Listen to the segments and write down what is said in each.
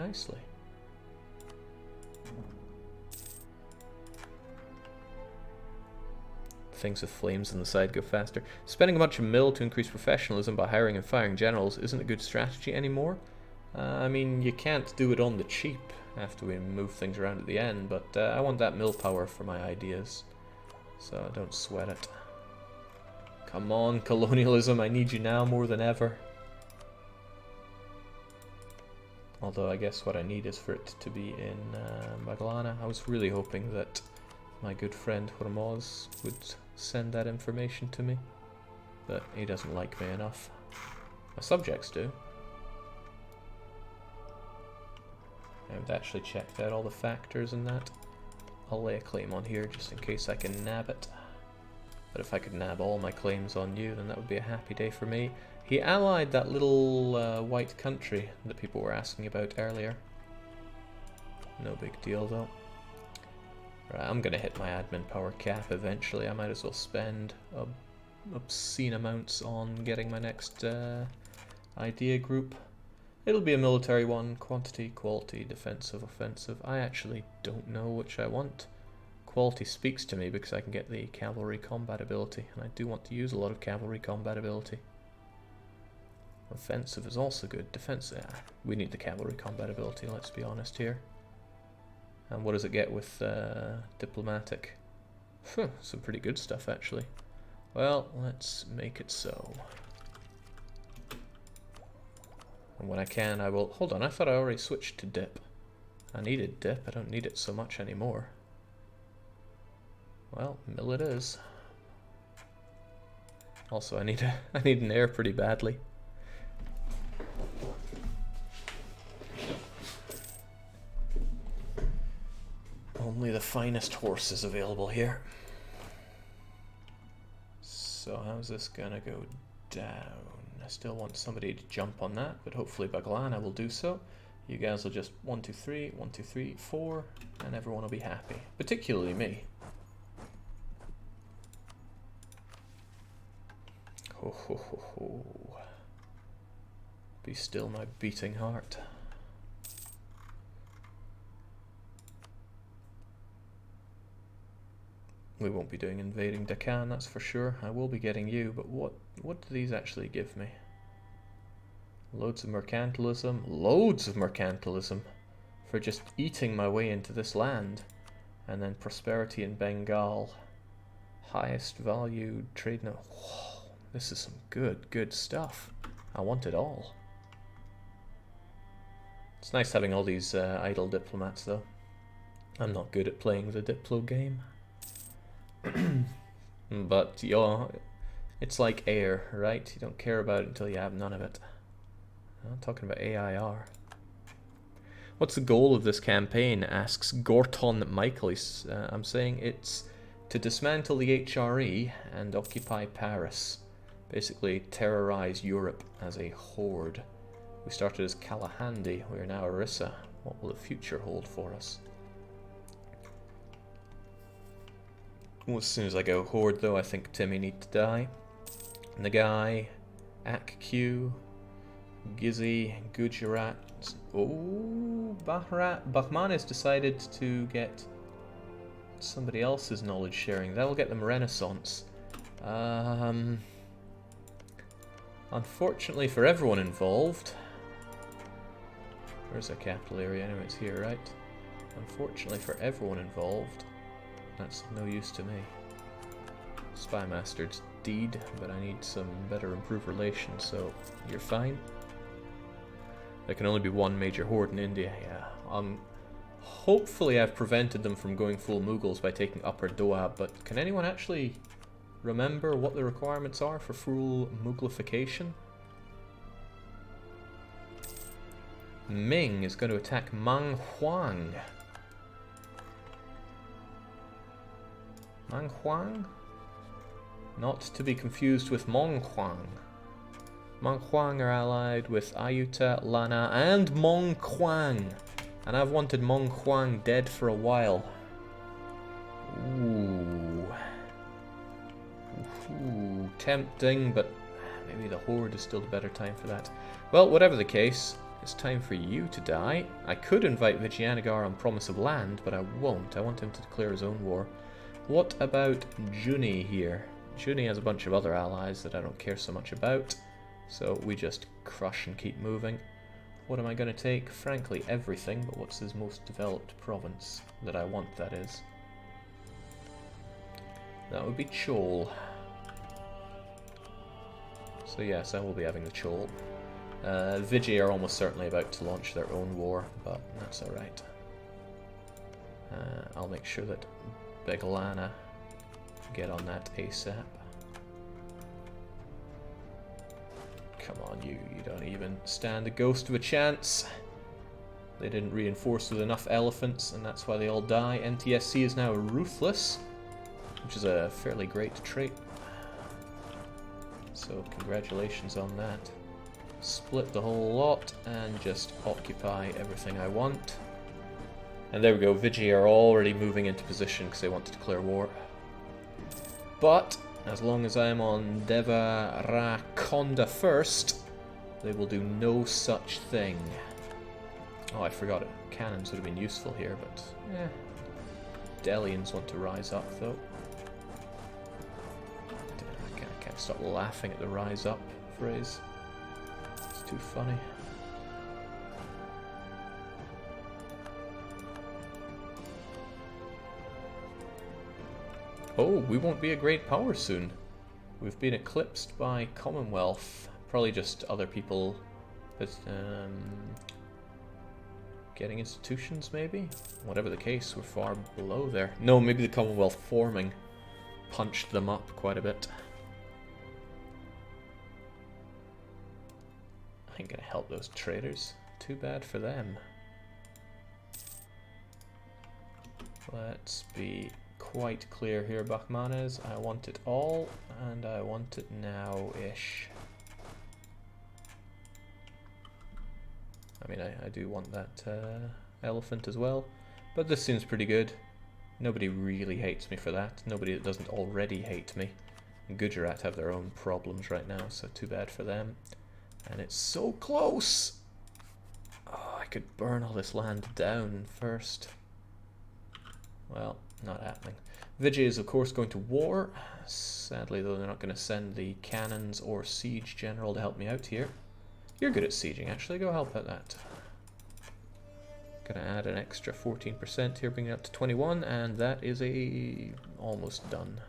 nicely. Things with flames on the side go faster. Spending a bunch of mill to increase professionalism by hiring and firing generals isn't a good strategy anymore. I mean, you can't do it on the cheap after we move things around at the end, but I want that mill power for my ideas, so don't sweat it. Come on, colonialism, I need you now more than ever. Although I guess what I need is for it to be in Maglana. I was really hoping that my good friend Hormoz would send that information to me, but he doesn't like me enough. My subjects do. I haven't actually checked out all the factors in that. I'll lay a claim on here just in case I can nab it. But if I could nab all my claims on you, then that would be a happy day for me. He allied that little white country that people were asking about earlier. No big deal though. Right, I'm gonna hit my admin power cap eventually. I might as well spend obscene amounts on getting my next idea group. It'll be a military one, quantity, quality, defensive, offensive. I actually don't know which I want. Quality speaks to me because I can get the cavalry combat ability, and I do want to use a lot of cavalry combat ability. Offensive is also good. Defensive, we need the cavalry combat ability, let's be honest here. And what does it get with diplomatic? Some pretty good stuff actually. Well, let's make it so. And when I can, I will... Hold on, I thought I already switched to dip. I needed dip, I don't need it so much anymore. Well, mill it is. Also, I need an heir pretty badly. Only the finest horses available here. So how's this gonna go down? I still want somebody to jump on that, but hopefully Baglana will do so. You guys will just 1, 2, 3, 1, 2, 3, 4, and everyone will be happy. Particularly me. Ho ho ho ho. Be still my beating heart. We won't be doing invading Deccan, that's for sure. I will be getting you, but what do these actually give me? Loads of mercantilism. Loads of mercantilism for just eating my way into this land. And then prosperity in Bengal. Highest valued trade. No, whoa, this is some good stuff. I want it all. It's nice having all these idle diplomats though. I'm not good at playing the Diplo game. But it's like air, right? You don't care about it until you have none of it. I'm talking about AIR. What's the goal of this campaign? Asks Gorton Michael. I'm saying it's to dismantle the HRE and occupy Paris. Basically terrorize Europe as a horde. We started as Kalahandi, we are now Orissa. What will the future hold for us? Well, as soon as I go horde though, I think Timmy needs to die. Nagai, Akq, Gizzy, Gujarat. Oh, Bahman has decided to get somebody else's knowledge sharing. That will get them Renaissance. Unfortunately for everyone involved. Where's our capital area? Anyway, it's here, right? Unfortunately for everyone involved, that's no use to me. Spy Master's deed, but I need some better improved relations, so you're fine. There can only be one major horde in India, yeah. Hopefully I've prevented them from going full Mughals by taking Upper Doab, but can anyone actually remember what the requirements are for full Mughalification? Ming is going to attack Mang Huang. Mang Huang? Not to be confused with Mong Huang. Mang Huang are allied with Ayutthaya, Lana, and Mong Huang. And I've wanted Mong Huang dead for a while. Ooh. Ooh, tempting, but maybe the Horde is still the better time for that. Well, whatever the case, It's time for you to die. I could invite Vijayanagara on promise of land, but I won't. I want him to declare his own war. What about Juni here? Juni has a bunch of other allies that I don't care so much about, so we just crush and keep moving. What am I going to take? Frankly, everything, but what's his most developed province that I want, that is? That would be Chol. So yes, I will be having the Chol. Vijay are almost certainly about to launch their own war, but that's alright. I'll make sure that Begalana get on that ASAP. Come on, you don't even stand a ghost of a chance. They didn't reinforce with enough elephants, and that's why they all die. NTSC is now ruthless, which is a fairly great trait. So congratulations on that. Split the whole lot and just occupy everything I want. And there we go, Vijay are already moving into position because they want to declare war. But as long as I'm on Devarakonda first, they will do no such thing. Oh, I forgot it. Cannons would have been useful here, but Delians want to rise up though. I can't stop laughing at the rise up phrase. It's too funny. Oh, we won't be a great power soon. We've been eclipsed by Commonwealth. Probably just other people getting institutions, maybe? Whatever the case, we're far below there. No, maybe the Commonwealth forming punched them up quite a bit. I ain't gonna help those traders. Too bad for them. Let's be quite clear here, Bachmanes. I want it all, and I want it now-ish. I mean, I do want that elephant as well, but this seems pretty good. Nobody really hates me for that. Nobody that doesn't already hate me. And Gujarat have their own problems right now, so too bad for them. And it's so close! Oh, I could burn all this land down first. Well, not happening. Vijay is of course going to war. Sadly though, they're not going to send the cannons or siege general to help me out here. You're good at sieging actually, go help out that. Gonna add an extra 14% here, bringing it up to 21, and that is almost done,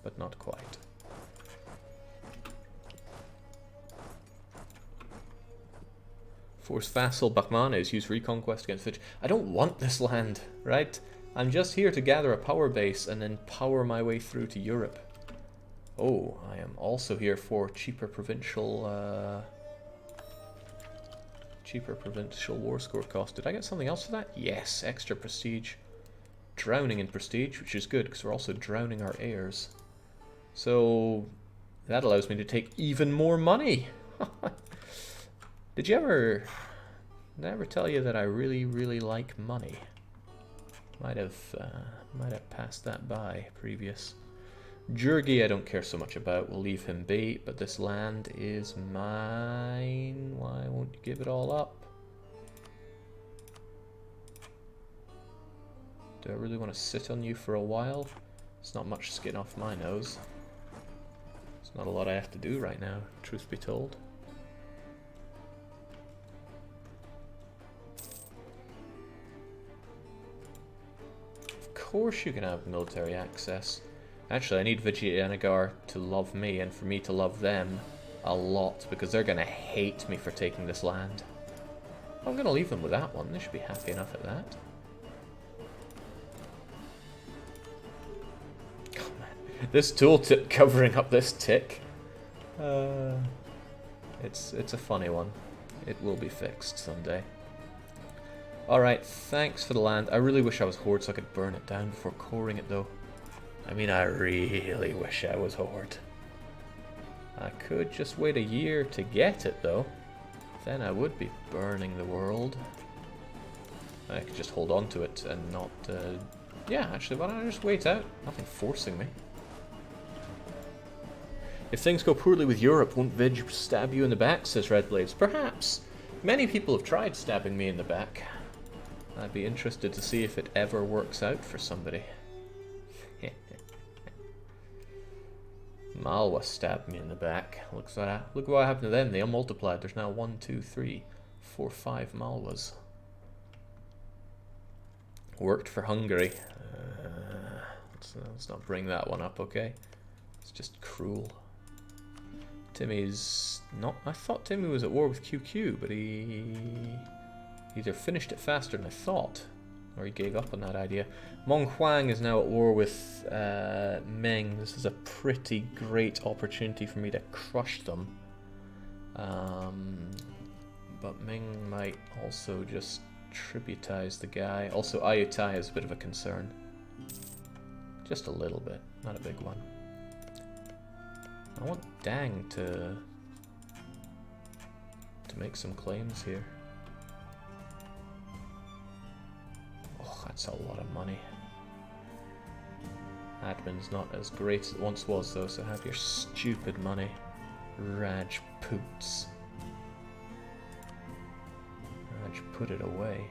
but not quite. Force vassal Bachmanes use reconquest against Vijay. I don't want this land, right? I'm just here to gather a power base and then power my way through to Europe. Oh, I am also here for cheaper provincial war score cost. Did I get something else for that? Yes, extra prestige. Drowning in prestige, which is good because we're also drowning our heirs. So that allows me to take even more money. Did I ever tell you that I really, really like money? Might have passed that by previous. Jurgi I don't care so much about, we'll leave him be, but this land is mine. Why won't you give it all up? Do I really want to sit on you for a while? It's not much skin off my nose. It's not a lot I have to do right now, truth be told. Of course you can have military access. Actually, I need Vijayanagar to love me and for me to love them a lot, because they're going to hate me for taking this land. I'm going to leave them with that one. They should be happy enough at that. Oh, man. This tooltip covering up this tick. It's a funny one. It will be fixed someday. Alright, thanks for the land. I really wish I was Horde so I could burn it down before coring it though. I mean, I really wish I was Horde. I could just wait a year to get it though. Then I would be burning the world. I could just hold on to it and not... yeah, actually, why don't I just wait out? Nothing forcing me. If things go poorly with Europe, won't Vij stab you in the back, says Red Blades. Perhaps. Many people have tried stabbing me in the back. I'd be interested to see if it ever works out for somebody. Malwa stabbed me in the back. Look what happened to them. They all multiplied. There's now 1, 2, 3, 4, 5 Malwas. Worked for Hungary. Let's not bring that one up, okay? It's just cruel. Timmy's not... I thought Timmy was at war with QQ, but he either finished it faster than I thought, or he gave up on that idea. Meng Huang is now at war with Meng. This is a pretty great opportunity for me to crush them. But Meng might also just tributize the guy. Also, Ayutthaya is a bit of a concern. Just a little bit, not a big one. I want Dang to make some claims here. Oh, that's a lot of money. Admin's not as great as it once was though, so have your stupid money. Rajputs. Raj, put it away.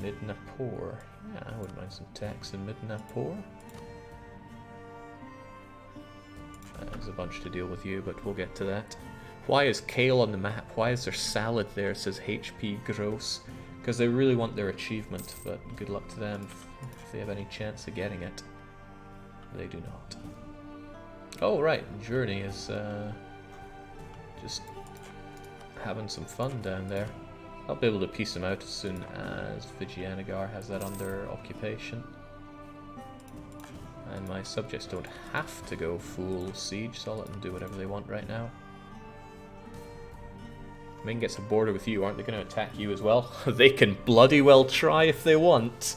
Midnapore. Yeah, I wouldn't mind some tax in Midnapore. There's a bunch to deal with you, but we'll get to that. Why is kale on the map? Why is there salad there? It says HP gross. Because they really want their achievement, but good luck to them if they have any chance of getting it. They do not. Oh right, Journey is just having some fun down there. I'll be able to piece them out as soon as Vijayanagar has that under occupation. And my subjects don't have to go full siege, so I'll let them do whatever they want right now. Ming gets a border with you, aren't they going to attack you as well? They can bloody well try if they want.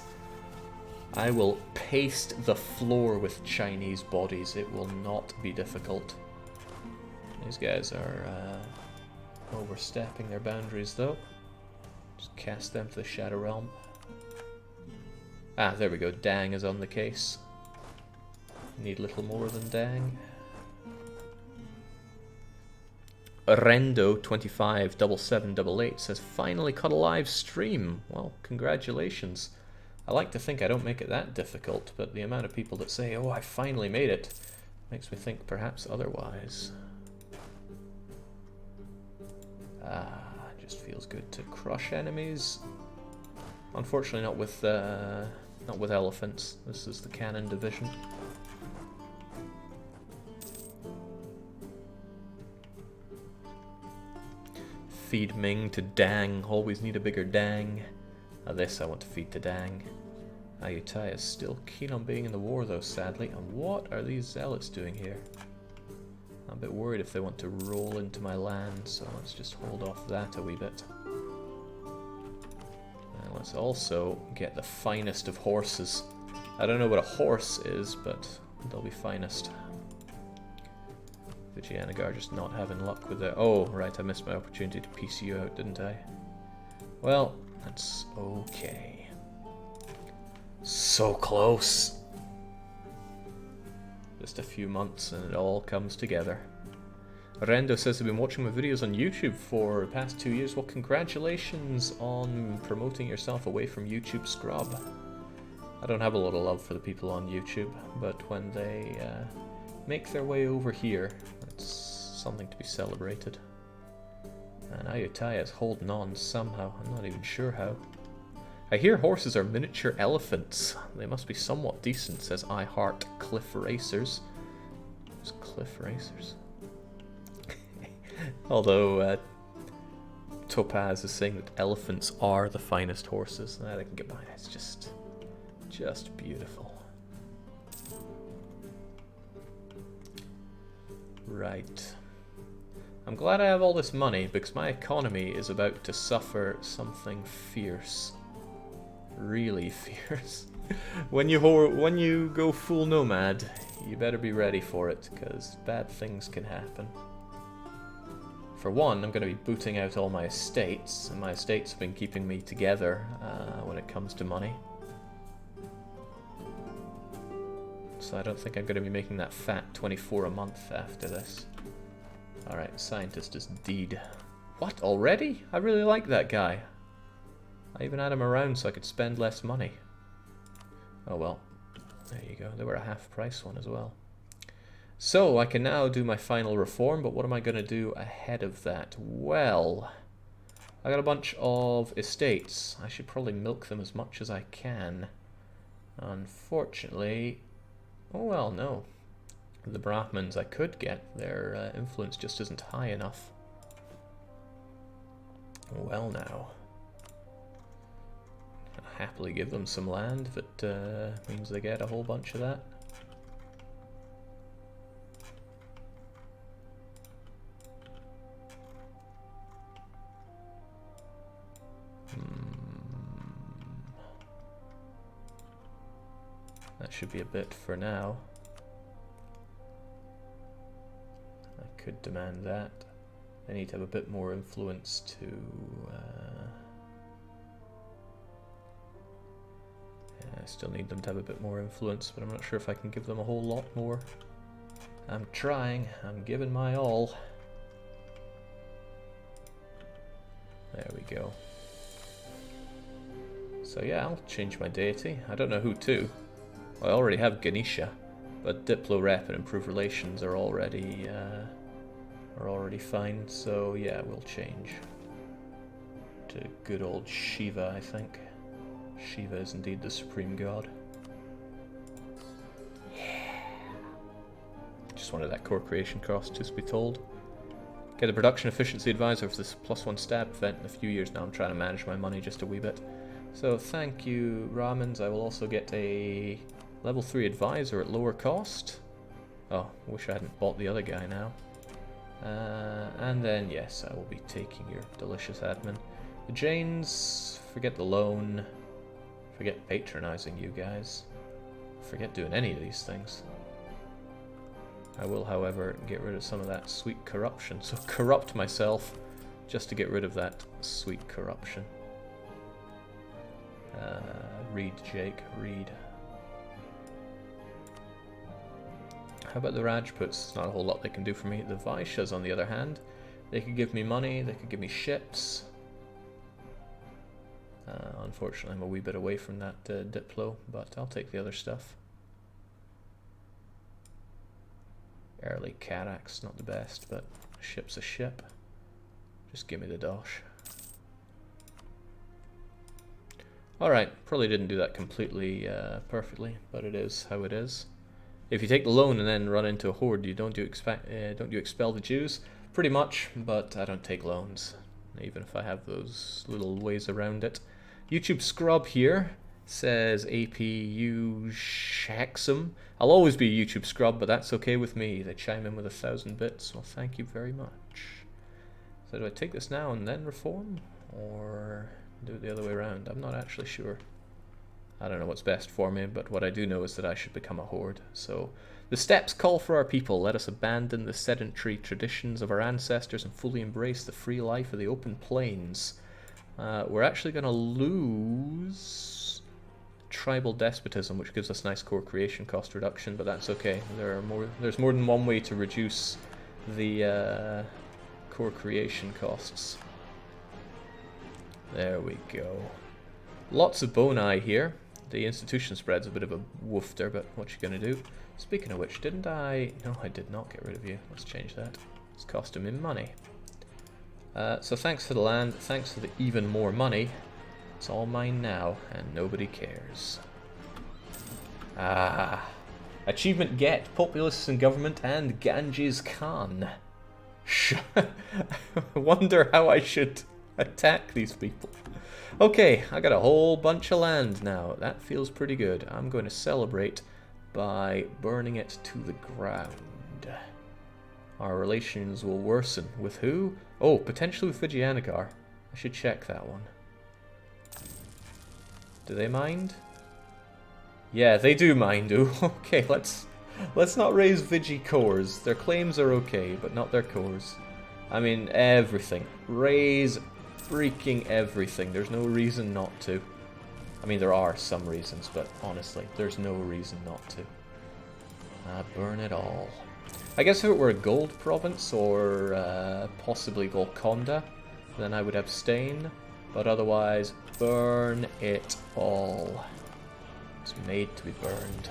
I will paste the floor with Chinese bodies, it will not be difficult. These guys are overstepping their boundaries though. Just cast them to the Shadow Realm. Ah, there we go, Dang is on the case. Need little more than Dang. Rendo257788 says, finally caught a live stream. Well, congratulations. I like to think I don't make it that difficult, but the amount of people that say, oh, I finally made it, makes me think perhaps otherwise. Just feels good to crush enemies. Unfortunately not with elephants. This is the cannon division. Feed Ming to Dang. Always need a bigger Dang. This I want to feed to Dang. Ayutthaya is still keen on being in the war though, sadly. And what are these zealots doing here? I'm a bit worried if they want to roll into my land, so let's just hold off that a wee bit. And let's also get the finest of horses. I don't know what a horse is, but they'll be finest. Vijayanagar just not having luck with it. Oh, right, I missed my opportunity to piece you out, didn't I? Well, that's okay. So close. Just a few months and it all comes together. Rendo says they've been watching my videos on YouTube for the past 2 years. Well, congratulations on promoting yourself away from YouTube scrub. I don't have a lot of love for the people on YouTube, but when they make their way over here, it's something to be celebrated. And Ayutthaya is holding on somehow. I'm not even sure how. I hear horses are miniature elephants. They must be somewhat decent, says I Heart Cliff Racers. There's Cliff Racers. Although Topaz is saying that elephants are the finest horses. I can get behind it. It's just beautiful. Right. I'm glad I have all this money because my economy is about to suffer something fierce. Really fierce. When you go full nomad, you better be ready for it because bad things can happen. For one, I'm going to be booting out all my estates, and my estates have been keeping me together when it comes to money. So I don't think I'm going to be making that fat 24 a month after this. Alright, scientist is deed. What, already? I really like that guy. I even had him around so I could spend less money. Oh well. There you go. They were a half price one as well. So, I can now do my final reform, but what am I going to do ahead of that? Well, I got a bunch of estates. I should probably milk them as much as I can. Unfortunately... Oh well, no. The Brahmins I could get, their influence just isn't high enough. Well now. I'll happily give them some land if it means they get a whole bunch of that. That should be a bit for now. I could demand that. They need to have a bit more influence to... I still need them to have a bit more influence, but I'm not sure if I can give them a whole lot more. I'm trying. I'm giving my all. There we go. So yeah, I'll change my deity. I don't know who to. I already have Ganesha, but Diplo Rep and Improved Relations are already fine. So yeah, we'll change to good old Shiva, I think. Shiva is indeed the supreme god. Yeah. Just wanted that core creation cost, just to be told. Get a production efficiency advisor for this +1 stab event in a few years now. I'm trying to manage my money just a wee bit. So thank you, Ramans. I will also get a level 3 advisor at lower cost. Oh, wish I hadn't bought the other guy now. And then, yes, I will be taking your delicious admin. The Janes, forget the loan. Forget patronizing you guys. Forget doing any of these things. I will, however, get rid of some of that sweet corruption. So corrupt myself just to get rid of that sweet corruption. Read, Jake, read. How about the Rajputs? Not a whole lot they can do for me. The Vaishyas, on the other hand, they could give me money, they could give me ships. Unfortunately, I'm a wee bit away from that Diplo, but I'll take the other stuff. Early Carax, not the best, but a ship's a ship. Just give me the dosh. Alright, probably didn't do that completely perfectly, but it is how it is. If you take the loan and then run into a horde, don't you expel the Jews? Pretty much, but I don't take loans, even if I have those little ways around it. YouTube Scrub here says APU Shaxum. I'll always be a YouTube Scrub, but that's okay with me. They chime in with 1,000 bits, well thank you very much. So do I take this now and then reform? Or do it the other way around? I'm not actually sure. I don't know what's best for me, but what I do know is that I should become a horde. So, the steps call for our people. Let us abandon the sedentary traditions of our ancestors and fully embrace the free life of the open plains. We're actually going to lose tribal despotism, which gives us nice core creation cost reduction, but that's okay. There's more than one way to reduce the core creation costs. There we go. Lots of boni here. The institution spread's a bit of a woofter, but what you gonna do? Speaking of which, didn't I... No, I did not get rid of you. Let's change that. It's costing me money. So thanks for the land, thanks for the even more money. It's all mine now, and nobody cares. Ah. Achievement get, populists in government and Genghis Khan. I wonder how I should attack these people. Okay, I got a whole bunch of land now. That feels pretty good. I'm going to celebrate by burning it to the ground. Our relations will worsen. With who? Oh, potentially with Vijayanagara. I should check that one. Do they mind? Yeah, they do mind. Ooh, okay, let's not raise Vigi cores. Their claims are okay, but not their cores. I mean, everything. Raise freaking everything. There's no reason not to. I mean, there are some reasons, but honestly, there's no reason not to. Burn it all. I guess if it were a gold province or possibly Golconda, then I would abstain. But otherwise, burn it all. It's made to be burned.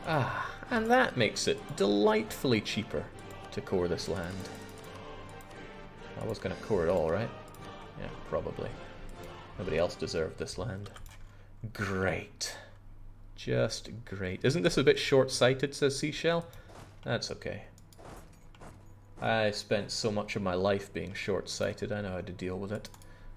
Ah, and that makes it delightfully cheaper to core this land. I was going to core it all, right? Yeah, probably. Nobody else deserved this land. Great. Just great. Isn't this a bit short-sighted, says Seashell? That's okay. I spent so much of my life being short-sighted, I know how to deal with it.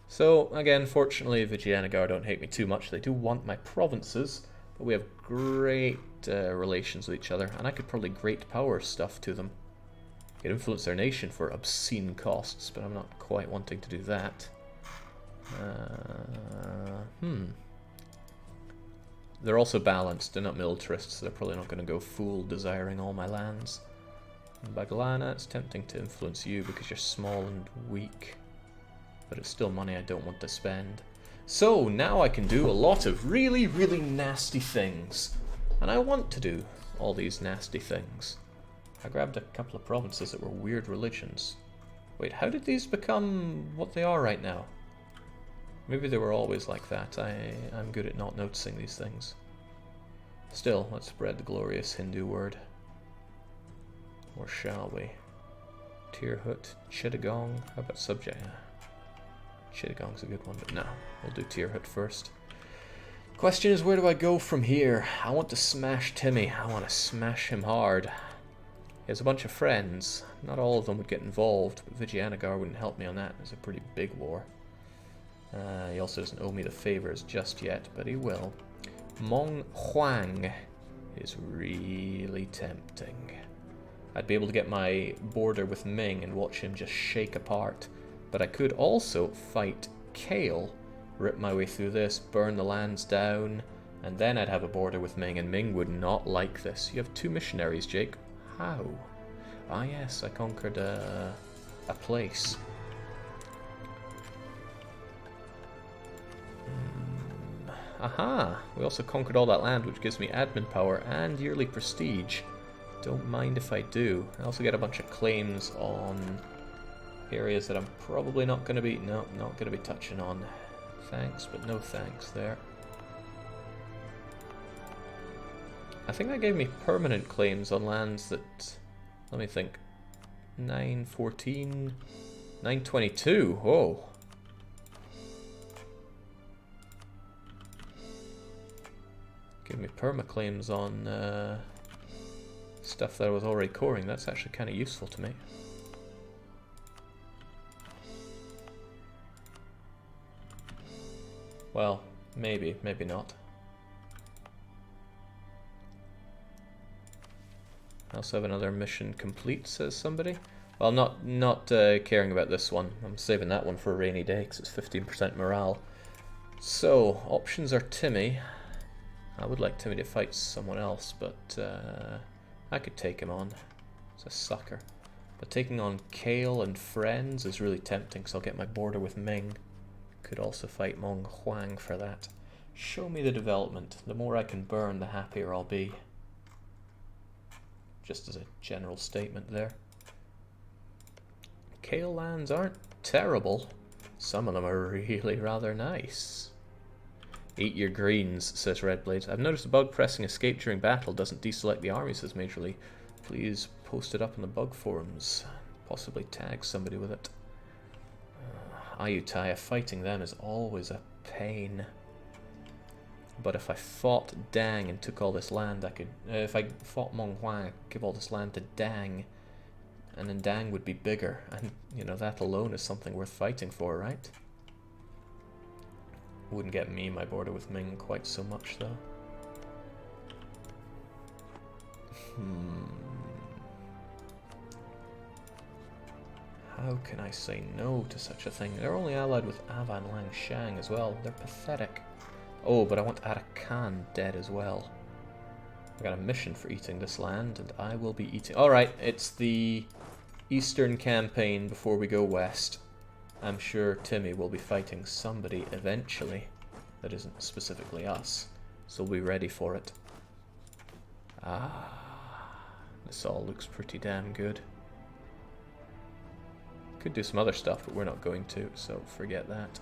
So, again, fortunately, Vijayanagara don't hate me too much. They do want my provinces, but we have great relations with each other, and I could probably great power stuff to them. Could influence their nation for obscene costs, but I'm not quite wanting to do that. They're also balanced, they're not militarists, so they're probably not going to go full desiring all my lands. And Baglana, it's tempting to influence you because you're small and weak, but it's still money I don't want to spend. So now I can do a lot of really, really nasty things, and I want to do all these nasty things. I grabbed a couple of provinces that were weird religions. Wait, how did these become what they are right now? Maybe they were always like that. I'm good at not noticing these things. Still, let's spread the glorious Hindu word. Or shall we? Tirhut, Chittagong. How about subject? Chittagong's a good one, but no. We'll do Tirhut first. Question is, where do I go from here? I want to smash Timmy. I want to smash him hard. He has a bunch of friends. Not all of them would get involved, but Vijayanagar wouldn't help me on that. It's a pretty big war. He also doesn't owe me the favors just yet, but he will. Mong Huang is really tempting. I'd be able to get my border with Ming and watch him just shake apart. But I could also fight Kale, rip my way through this, burn the lands down, and then I'd have a border with Ming, and Ming would not like this. You have 2 missionaries, Jake. How? Ah yes, I conquered a place. Aha! We also conquered all that land, which gives me admin power and yearly prestige. Don't mind if I do. I also get a bunch of claims on areas that I'm probably not going to be... No, not going to be touching on. Thanks, but no thanks there. I think that gave me permanent claims on lands that... Let me think. 914... 922. Whoa. Give me perma-claims on stuff that I was already coring. That's actually kind of useful to me. Well, maybe, maybe not. I also have another mission complete, says somebody. Well, I'm not caring about this one. I'm saving that one for a rainy day because it's 15% morale. So, options are Timmy. I would like Timmy to fight someone else, but I could take him on. He's a sucker. But taking on Kale and friends is really tempting, so I'll get my border with Ming. Could also fight Mong Huang for that. Show me the development. The more I can burn, the happier I'll be. Just as a general statement there. Kale lands aren't terrible. Some of them are really rather nice. Eat your greens, says Redblade. I've noticed a bug pressing escape during battle doesn't deselect the army, says Majorly. Please post it up in the bug forums. Possibly tag somebody with it. Ayutthaya, fighting them is always a pain. But if I fought Dang and took all this land, I could... if I fought Mong Huang, I could give all this land to Dang. And then Dang would be bigger. And, you know, that alone is something worth fighting for, right? Wouldn't get me my border with Ming quite so much, though. How can I say no to such a thing? They're only allied with Avan Lang Shang as well. They're pathetic. Oh, but I want Arakan dead as well. I got a mission for eating this land, and I will be eating... Alright, it's the Eastern campaign before we go west. I'm sure Timmy will be fighting somebody eventually that isn't specifically us, so we'll be ready for it. Ah, This all looks pretty damn good. Could do some other stuff, but we're not going to, so forget that.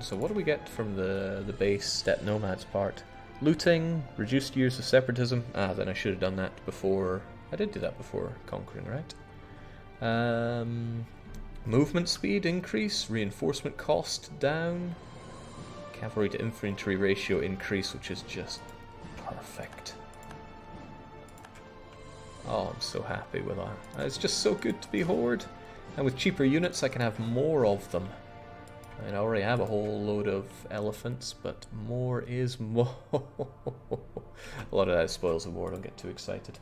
So what do we get from the base Steppe Nomads part? Looting, reduced years of separatism. Ah, then I should have done that before. I did do that before conquering, right? Movement speed increase, reinforcement cost down, cavalry to infantry ratio increase, which is just perfect. Oh, I'm so happy with that. It's just so good to be Horde. And with cheaper units, I can have more of them. I mean, I already have a whole load of elephants, but more is more. A lot of that is spoils of war, don't get too excited.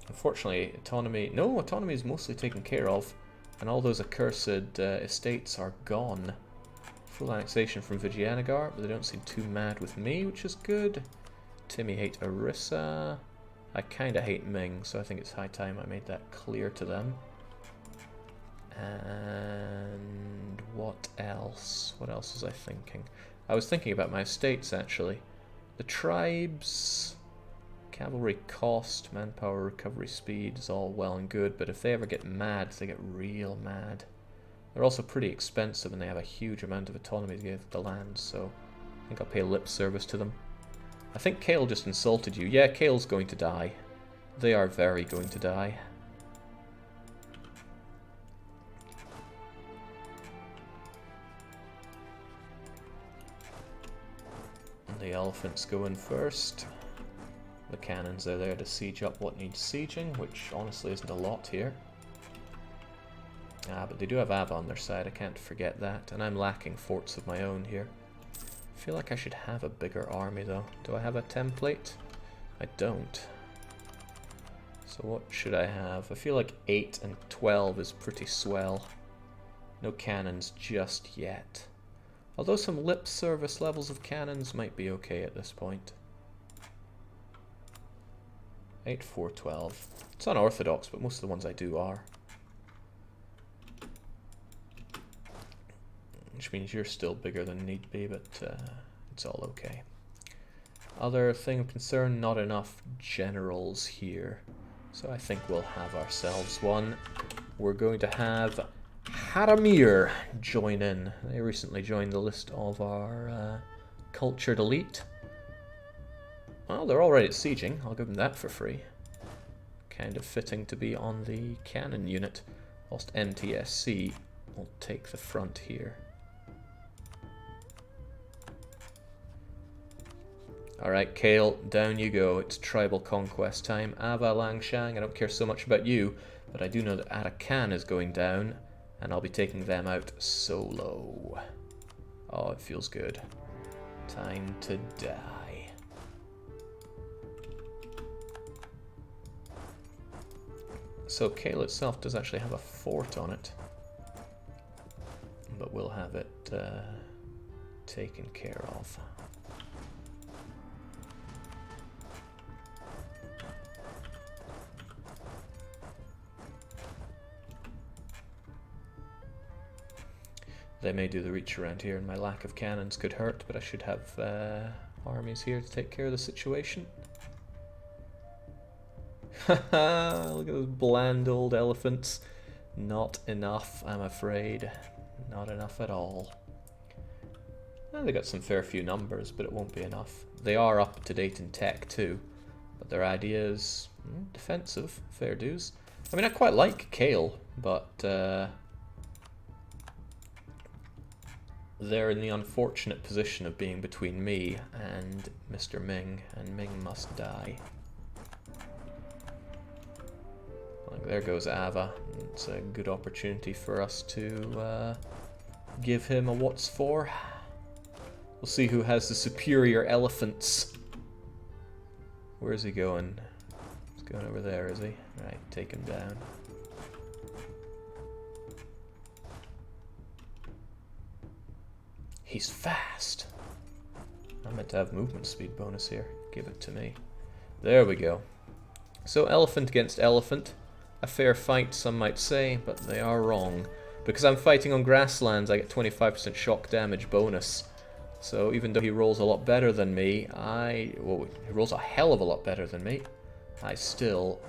Unfortunately, autonomy... No, autonomy is mostly taken care of, and all those accursed estates are gone. Full annexation from Vijayanagara, but they don't seem too mad with me, which is good. Timmy hate Orissa. I kinda hate Ming, so I think it's high time I made that clear to them. And what else? What else was I thinking? I was thinking about my estates, actually. The tribes, cavalry cost, manpower recovery speed is all well and good, but if they ever get mad, they get real mad. They're also pretty expensive, and they have a huge amount of autonomy to give the land, so I think I'll pay lip service to them. I think Kale just insulted you. Yeah, Kale's going to die. They are very going to die. The elephants go in first. The cannons are there to siege up what needs sieging, which honestly isn't a lot here. Ah, but they do have Ava on their side, I can't forget that, and I'm lacking forts of my own here. I feel like I should have a bigger army though. Do I have a template? I don't. So what should I have? I feel like 8 and 12 is pretty swell. No cannons just yet. Although some lip service levels of cannons might be okay at this point. 8, 4, 12. It's unorthodox, but most of the ones I do are. Which means you're still bigger than need be, but it's all okay. Other thing of concern, not enough generals here. So I think we'll have ourselves one. We're going to have Haramir join in. They recently joined the list of our cultured elite. Well, they're already at sieging. I'll give them that for free. Kind of fitting to be on the cannon unit, whilst NTSC will take the front here. Alright, Kale, down you go. It's tribal conquest time. Ava Langshang, I don't care so much about you, but I do know that Arakan is going down, and I'll be taking them out solo. Oh, it feels good. Time to die. So Kale itself does actually have a fort on it, but we'll have it taken care of. They may do the reach around here, and my lack of cannons could hurt, but I should have armies here to take care of the situation. Haha, look at those bland old elephants. Not enough, I'm afraid. Not enough at all. Well, they got some fair few numbers, but it won't be enough. They are up to date in tech too, but their ideas defensive, fair dues. I mean, I quite like Kale, but they're in the unfortunate position of being between me and Mr. Ming, and Ming must die. Like, there goes Ava. It's a good opportunity for us to give him a what's for. We'll see who has the superior elephants. Where is he going? He's going over there, is he? Right, take him down. He's fast. I meant to have movement speed bonus here. Give it to me. There we go. So elephant against elephant. A fair fight, some might say, but they are wrong. Because I'm fighting on grasslands, I get 25% shock damage bonus. So even though he rolls a lot better than me, well, he rolls a hell of a lot better than me, I still